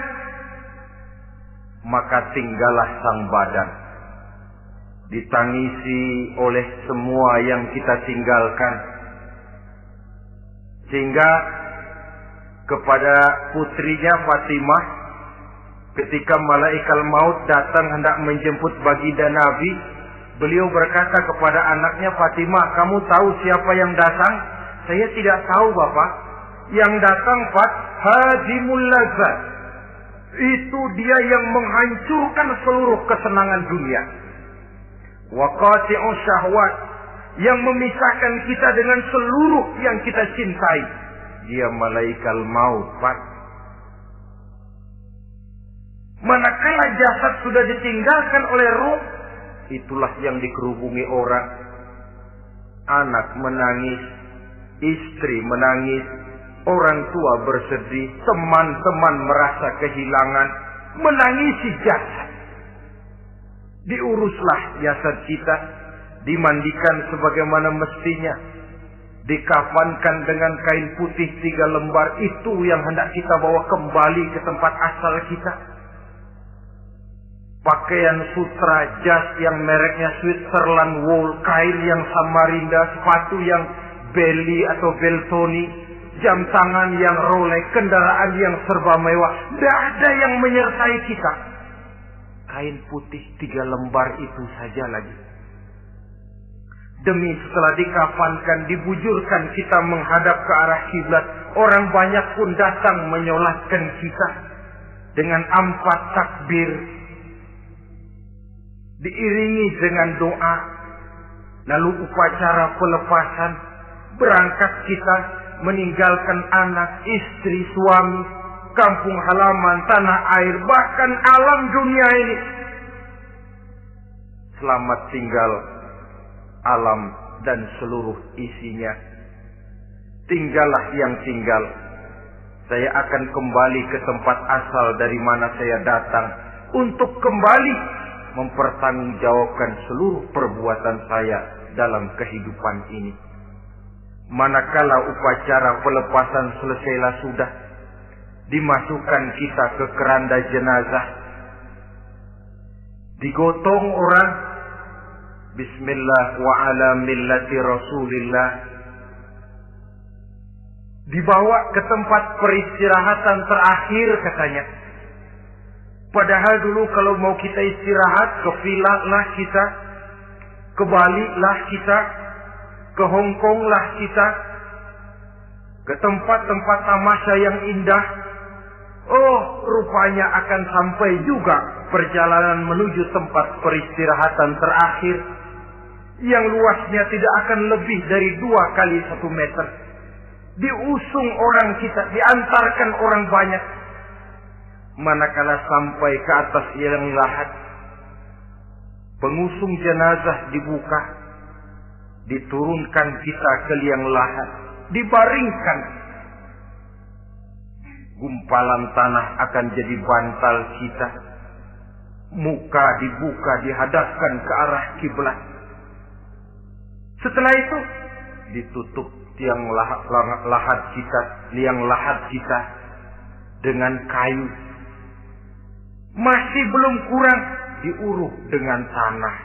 maka tinggallah sang badan. Ditangisi oleh semua yang kita tinggalkan. Sehingga kepada putrinya Fatimah, ketika malaikat maut datang hendak menjemput baginda Nabi, beliau berkata kepada anaknya, Fatimah, kamu tahu siapa yang datang? Saya tidak tahu, Bapak. Yang datang hadimul lazat. Itu dia yang menghancurkan seluruh kesenangan dunia. Wa qati'u syahwat, yang memisahkan kita dengan seluruh yang kita cintai. Dia malaikat maut, Pak. Manakala jasad sudah ditinggalkan oleh ruh, itulah yang dikerubungi orang. Anak menangis, istri menangis, orang tua bersedih, teman-teman merasa kehilangan, menangisi jasad. Diuruslah jasad kita, dimandikan sebagaimana mestinya, dikafankan dengan kain putih 3 lembar, itu yang hendak kita bawa kembali ke tempat asal kita. Pakaian sutra, jas yang mereknya Switzerland wool, kain yang Samarinda, sepatu yang Belly atau Beltoni, jam tangan yang Rolex, kendaraan yang serba mewah. Tidak ada yang menyertai kita. Kain putih 3 lembar itu saja lagi. Demi setelah dikafankan, dibujurkan kita menghadap ke arah kiblat, orang banyak pun datang menyolatkan kita dengan 4 takbir, diiringi dengan doa. Lalu upacara pelepasan, berangkat kita meninggalkan anak, istri, suami, kampung halaman, tanah air, bahkan alam dunia ini. Selamat tinggal alam dan seluruh isinya. Tinggallah yang tinggal. Saya akan kembali ke tempat asal dari mana saya datang, untuk kembali mempertanggungjawabkan seluruh perbuatan saya dalam kehidupan ini. Manakala upacara pelepasan selesailah sudah, dimasukkan kita ke keranda jenazah, digotong orang, bismillah wa ala millati rasulillah, dibawa ke tempat peristirahatan terakhir katanya. Padahal dulu kalau mau kita istirahat, ke villa lah kita, ke Bali lah kita, ke Hong Kong lah kita, ke tempat-tempat tamasya yang indah. Oh, rupanya akan sampai juga perjalanan menuju tempat peristirahatan terakhir, yang luasnya tidak akan lebih dari 2 kali 1 meter. Diusung orang kita, diantarkan orang banyak. Manakala sampai ke atas liang lahat, pengusung jenazah dibuka, diturunkan kita ke liang lahat, dibaringkan. Gumpalan tanah akan jadi bantal kita. Muka dibuka, dihadapkan ke arah kiblat. Setelah itu ditutup liang lahat kita dengan kayu. Masih belum kurang, diuruh dengan tanah.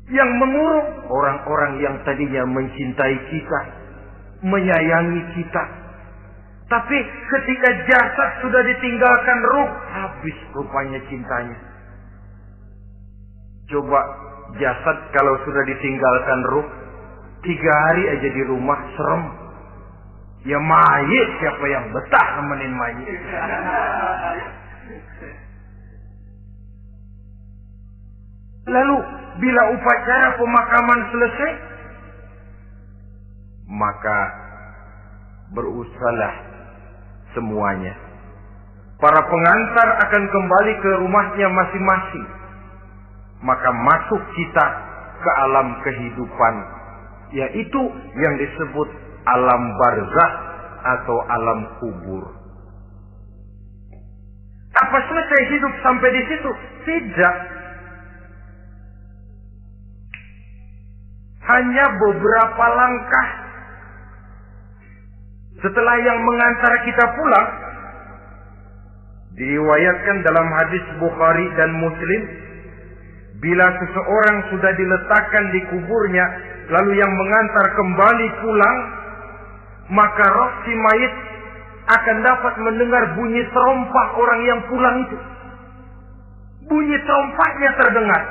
Yang menguruh orang-orang yang tadinya mencintai kita, menyayangi kita. Tapi ketika jasad sudah ditinggalkan ruh, habis rupanya cintanya. Coba jasad kalau sudah ditinggalkan ruh, 3 hari aja di rumah serem. Ya mayit, siapa yang betah nemenin mayit? Lalu bila upacara pemakaman selesai, maka berusahalah semuanya. Para pengantar akan kembali ke rumahnya masing-masing. Maka masuk kita ke alam kehidupan, yaitu yang disebut alam barzakh atau alam kubur. Apa selesai hidup sampai di situ? Tidak. Hanya beberapa langkah setelah yang mengantar kita pulang, diriwayatkan dalam hadis Bukhari dan Muslim, bila seseorang sudah diletakkan di kuburnya, lalu yang mengantar kembali pulang, maka roh si mayit akan dapat mendengar bunyi terompah orang yang pulang itu. Bunyi terompahnya terdengar.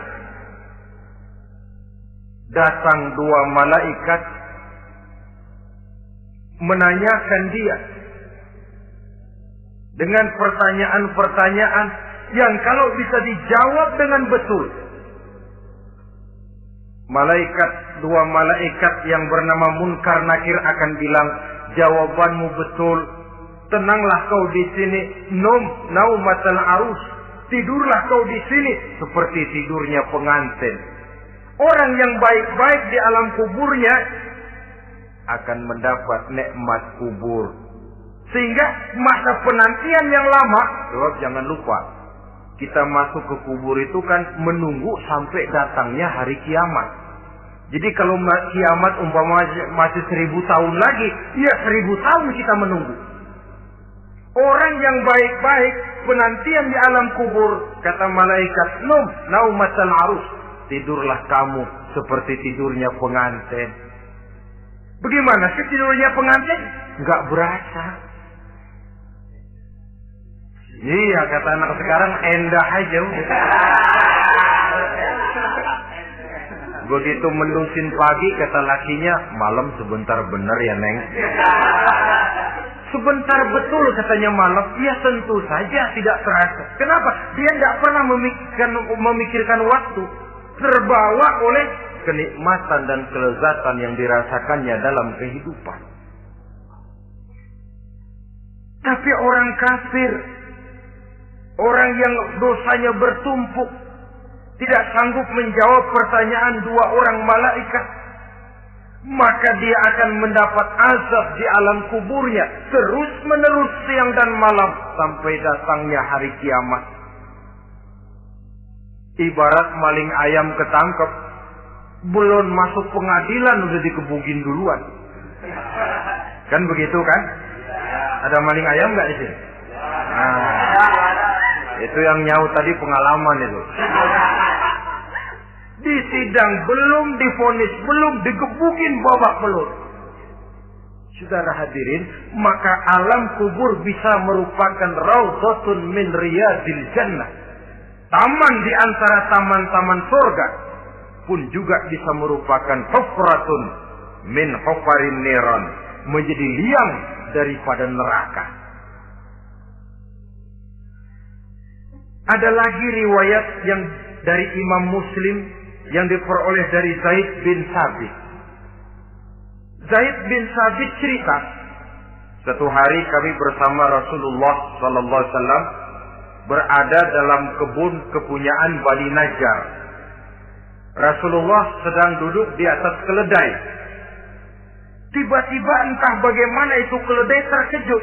Datang 2 malaikat menanyakan dia dengan pertanyaan-pertanyaan yang kalau bisa dijawab dengan betul. Dua malaikat yang bernama Munkar Nakir akan bilang, jawabanmu betul. Tenanglah kau di sini, naumatal arus. Tidurlah kau di sini seperti tidurnya pengantin. Orang yang baik-baik di alam kuburnya akan mendapat nikmat kubur. Sehingga masa penantian yang lama, sebab jangan lupa, kita masuk ke kubur itu kan menunggu sampai datangnya hari kiamat. Jadi kalau kiamat umpama masih 1000 tahun lagi, ya 1000 tahun kita menunggu. Orang yang baik-baik, penantian di alam kubur, kata malaikat, naumatal arus. Tidurlah kamu seperti tidurnya pengantin. Bagaimana sih tidurnya pengantin? Enggak berasa. Iya, kata anak sekarang, endah aja. Begitu mendusin pagi, kata lakinya, malam sebentar bener ya Neng. Sebentar betul katanya malam. Ya tentu saja tidak terasa. Kenapa? Dia tidak pernah memikirkan waktu. Terbawa oleh kenikmatan dan kelezatan yang dirasakannya dalam kehidupan. Tapi orang kafir, orang yang dosanya bertumpuk, tidak sanggup menjawab pertanyaan dua orang malaikat, maka dia akan mendapat azab di alam kuburnya terus menerus siang dan malam sampai datangnya hari kiamat. Ibarat maling ayam ketangkep, belum masuk pengadilan udah dikebukin duluan. Kan begitu kan? Ada maling ayam nggak di sini? Nah, itu yang nyaut tadi pengalaman itu. Di sidang belum divonis, belum digebukin babak belur. Saudara hadirin, maka alam kubur bisa merupakan raudhatun min riyadil jannah. Taman di antara taman-taman surga pun juga bisa merupakan hufratun min hufarin niran, menjadi liang daripada neraka. Ada lagi riwayat yang dari Imam Muslim yang diperoleh dari Zaid bin Sabit. Zaid bin Sabit cerita, suatu hari kami bersama Rasulullah sallallahu alaihi wasallam berada dalam kebun kepunyaan Bani Najjar. Rasulullah sedang duduk di atas keledai. Tiba-tiba entah bagaimana itu keledai terkejut,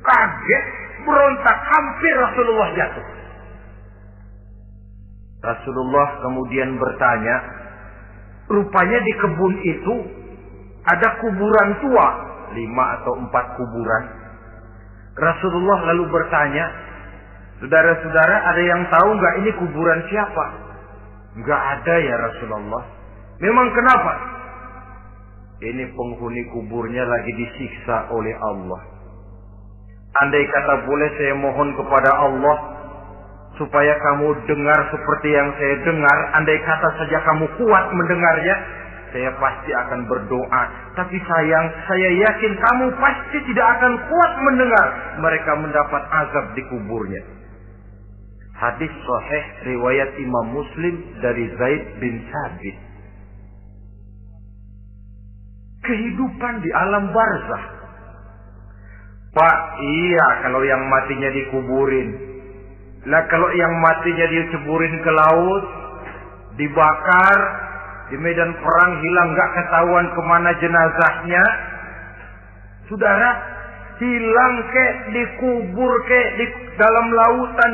kaget, berontak, hampir Rasulullah jatuh. Rasulullah kemudian bertanya, rupanya di kebun itu ada kuburan tua, 5 atau 4 kuburan. Rasulullah lalu bertanya, saudara-saudara ada yang tahu nggak ini kuburan siapa? Nggak ada ya Rasulullah. Memang kenapa? Ini penghuni kuburnya lagi disiksa oleh Allah. Andai kata boleh saya mohon kepada Allah supaya kamu dengar seperti yang saya dengar, andai kata saja kamu kuat mendengarnya, saya pasti akan berdoa. Tapi sayang, saya yakin kamu pasti tidak akan kuat mendengar mereka mendapat azab di kuburnya. Hadis sahih riwayat Imam Muslim dari Zaid bin Sabit. Kehidupan di alam barzakh. Pak, iya kalau yang matinya dikuburin. Lah kalau yang matinya diceburin ke laut, dibakar, di medan perang hilang gak ketahuan kemana jenazahnya. Saudara, hilang kek, dikubur kek, di dalam lautan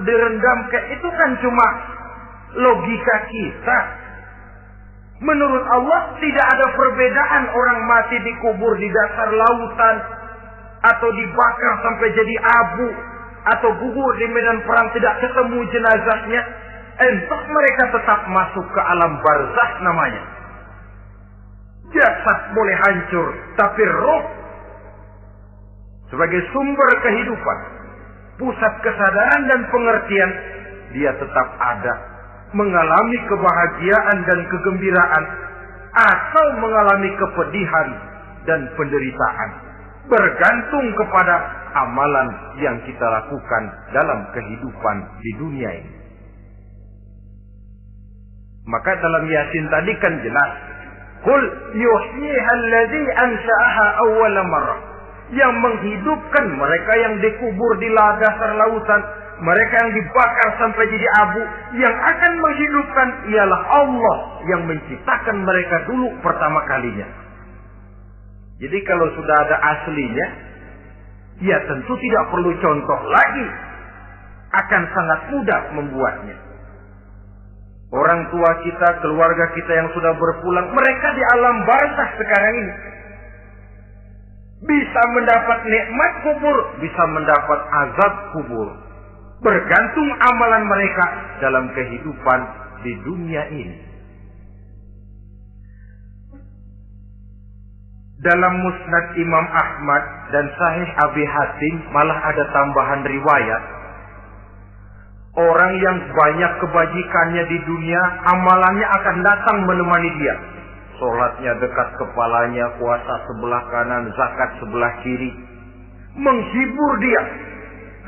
direndam kek, itu kan cuma logika kita. Menurut Allah tidak ada perbedaan orang mati dikubur di dasar lautan atau dibakar sampai jadi abu atau gugur di medan perang tidak ketemu jenazahnya. Entah mereka tetap masuk ke alam barzakh namanya. Jasad boleh hancur, tapi roh sebagai sumber kehidupan, pusat kesadaran dan pengertian, dia tetap ada, mengalami kebahagiaan dan kegembiraan atau mengalami kepedihan dan penderitaan, bergantung kepada amalan yang kita lakukan dalam kehidupan di dunia ini. Maka dalam Yasin tadi kan jelas, qul yuhyiha alladzi ansha'aha awwal marrah, yang menghidupkan mereka yang dikubur di dasar lautan, mereka yang dibakar sampai jadi abu, yang akan menghidupkan ialah Allah yang menciptakan mereka dulu pertama kalinya. Jadi kalau sudah ada aslinya, ya tentu tidak perlu contoh lagi, akan sangat mudah membuatnya. Orang tua kita, keluarga kita yang sudah berpulang, mereka di alam barzakh sekarang ini bisa mendapat nikmat kubur, bisa mendapat azab kubur. Bergantung amalan mereka dalam kehidupan di dunia ini. Dalam Musnad Imam Ahmad dan Sahih Abi Hatim malah ada tambahan riwayat. Orang yang banyak kebajikannya di dunia, amalannya akan datang menemani dia. Sholatnya dekat kepalanya, puasa sebelah kanan, zakat sebelah kiri. Menghibur dia.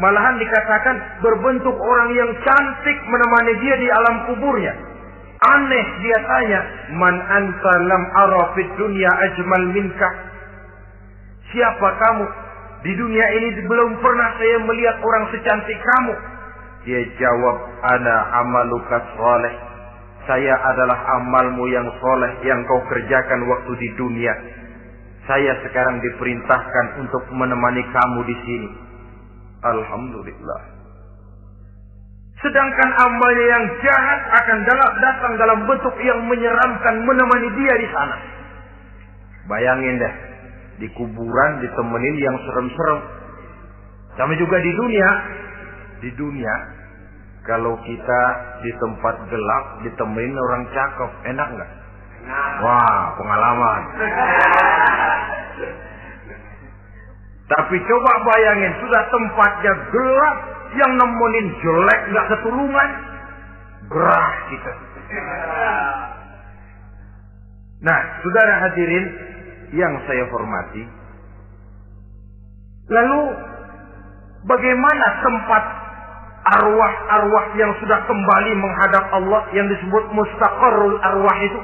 Malahan dikatakan berbentuk orang yang cantik menemani dia di alam kuburnya. Aneh dia tanya, man anta lam ara fid dunya ajmal minka. Siapa kamu? Di dunia ini belum pernah saya melihat orang secantik kamu. Dia jawab, ana amaluka sholeh. Saya adalah amalmu yang soleh yang kau kerjakan waktu di dunia. Saya sekarang diperintahkan untuk menemani kamu di sini. Alhamdulillah. Sedangkan amalnya yang jahat akan datang dalam bentuk yang menyeramkan menemani dia di sana. Bayangin deh, di kuburan ditemenin yang serem-serem. Sama juga di dunia. Di dunia, kalau kita di tempat gelap ditemenin orang cakep, enak nggak? Wah, pengalaman. Tapi coba bayangin, sudah tempatnya gelap, yang nemenin jelek nggak ketulungan, gerah kita. Nah, saudara hadirin yang saya hormati, lalu bagaimana tempat arwah-arwah yang sudah kembali menghadap Allah yang disebut mustaqarrul arwah itu?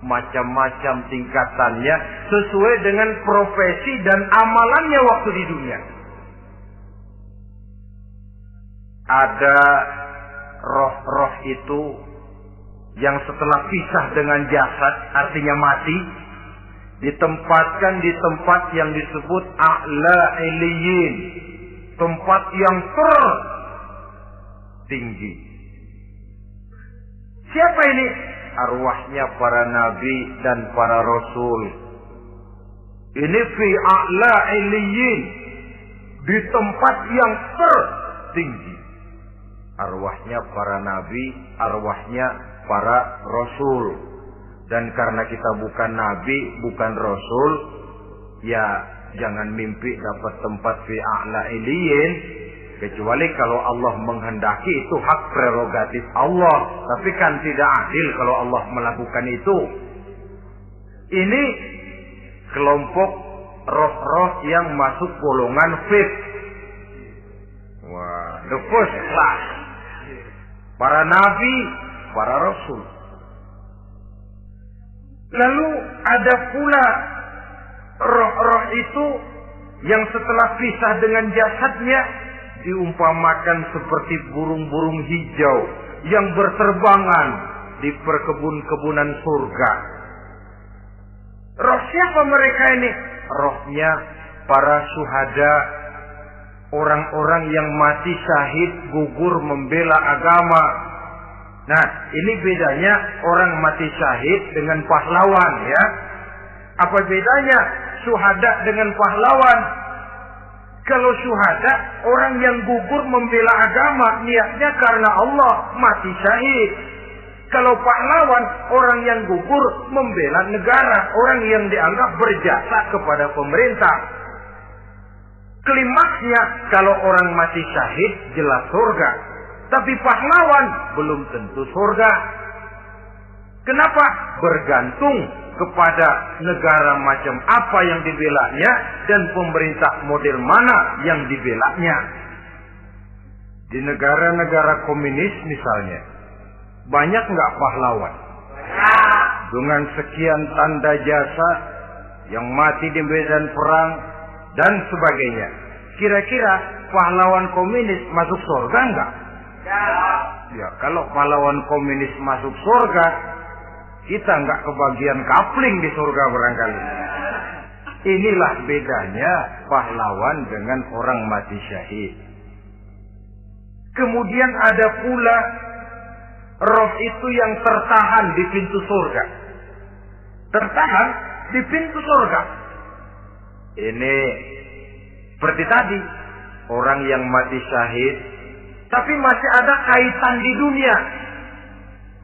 Macam-macam tingkatannya sesuai dengan profesi dan amalannya waktu di dunia. Ada roh-roh itu yang setelah pisah dengan jasad, artinya mati, ditempatkan di tempat yang disebut a'la iliyin, tempat yang tertinggi. Siapa ini? Arwahnya para nabi dan para rasul. Ini fi a'la iliyin, di tempat yang tertinggi. Arwahnya para nabi, arwahnya para rasul. Dan karena kita bukan nabi, bukan rasul, ya jangan mimpi dapat tempat fi a'la iliyin. Kecuali kalau Allah menghendaki, itu hak prerogatif Allah. Tapi kan tidak adil kalau Allah melakukan itu. Ini kelompok roh-roh yang masuk golongan fifth. Wah, the first class. Para nabi, para rasul. Lalu ada pula roh-roh itu yang setelah pisah dengan jasadnya diumpamakan seperti burung-burung hijau yang berterbangan di perkebun-kebunan surga. Roh siapa mereka ini? Rohnya para syuhada, orang-orang yang mati syahid gugur membela agama. Nah, ini bedanya orang mati syahid dengan pahlawan, ya. Apa bedanya syuhada dengan pahlawan? Kalau syuhada, orang yang gugur membela agama, niatnya karena Allah, mati syahid. Kalau pahlawan, orang yang gugur membela negara, orang yang dianggap berjasa kepada pemerintah. Klimaksnya, kalau orang mati syahid, jelas surga. Tapi pahlawan, belum tentu surga. Kenapa? Bergantung kepada negara macam apa yang dibelanya dan pemerintah model mana yang dibelanya. Di negara-negara komunis misalnya, banyak nggak pahlawan? Dengan sekian tanda jasa yang mati di medan perang dan sebagainya. Kira-kira pahlawan komunis masuk surga nggak? Ya, kalau pahlawan komunis masuk surga, kita nggak kebagian kapling di surga barangkali. Inilah bedanya pahlawan dengan orang mati syahid. Kemudian ada pula roh itu yang tertahan di pintu surga. Tertahan di pintu surga. Ini seperti tadi, orang yang mati syahid tapi masih ada kaitan di dunia.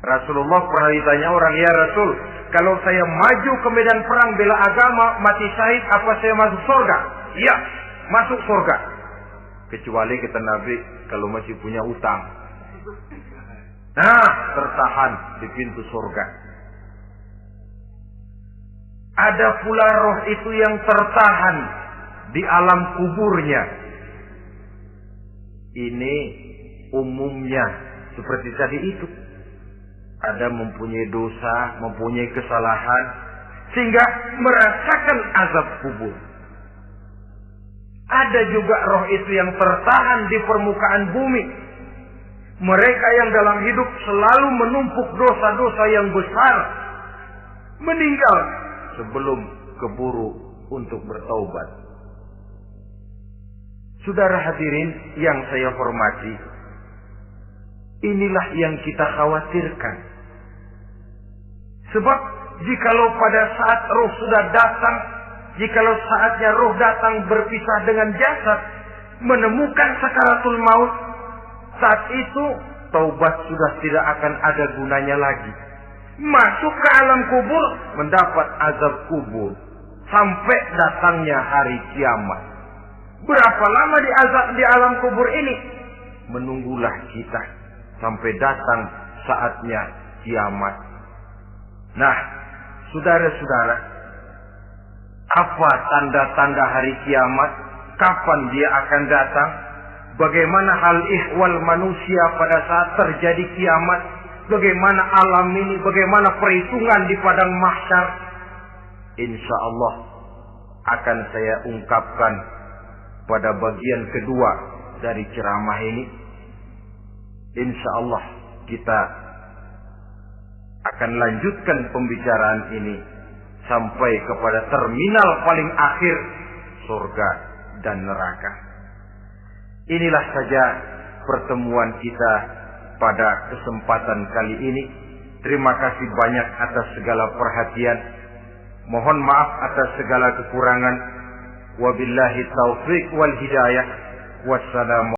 Rasulullah pernah ditanya orang, ya Rasul, kalau saya maju ke medan perang bela agama, mati syahid, apa saya masuk surga? Iya, masuk surga. Kecuali kata Nabi, kalau masih punya utang. Nah, tertahan di pintu surga. Ada pula roh itu yang tertahan di alam kuburnya. Ini umumnya seperti tadi itu. Ada mempunyai dosa, mempunyai kesalahan, sehingga merasakan azab kubur. Ada juga roh itu yang tertahan di permukaan bumi. Mereka yang dalam hidup selalu menumpuk dosa-dosa yang besar, meninggal sebelum keburu untuk bertaubat. Saudara hadirin yang saya hormati, inilah yang kita khawatirkan. Sebab jikalau pada saat roh sudah datang, jikalau saatnya roh datang berpisah dengan jasad, menemukan sakaratul maut, saat itu taubat sudah tidak akan ada gunanya lagi. Masuk ke alam kubur, mendapat azab kubur, sampai datangnya hari kiamat. Berapa lama di alam kubur ini? Menunggulah kita sampai datang saatnya kiamat. Nah, saudara-saudara, apa tanda-tanda hari kiamat? Kapan dia akan datang? Bagaimana hal ihwal manusia pada saat terjadi kiamat? Bagaimana alam ini? Bagaimana perhitungan di padang mahsyar? Insya Allah akan saya ungkapkan pada bagian kedua dari ceramah ini. Insya Allah kita akan lanjutkan pembicaraan ini sampai kepada terminal paling akhir, surga dan neraka. Inilah saja pertemuan kita pada kesempatan kali ini. Terima kasih banyak atas segala perhatian. Mohon maaf atas segala kekurangan. Wabillahi taufiq wal hidayah. Wassalamu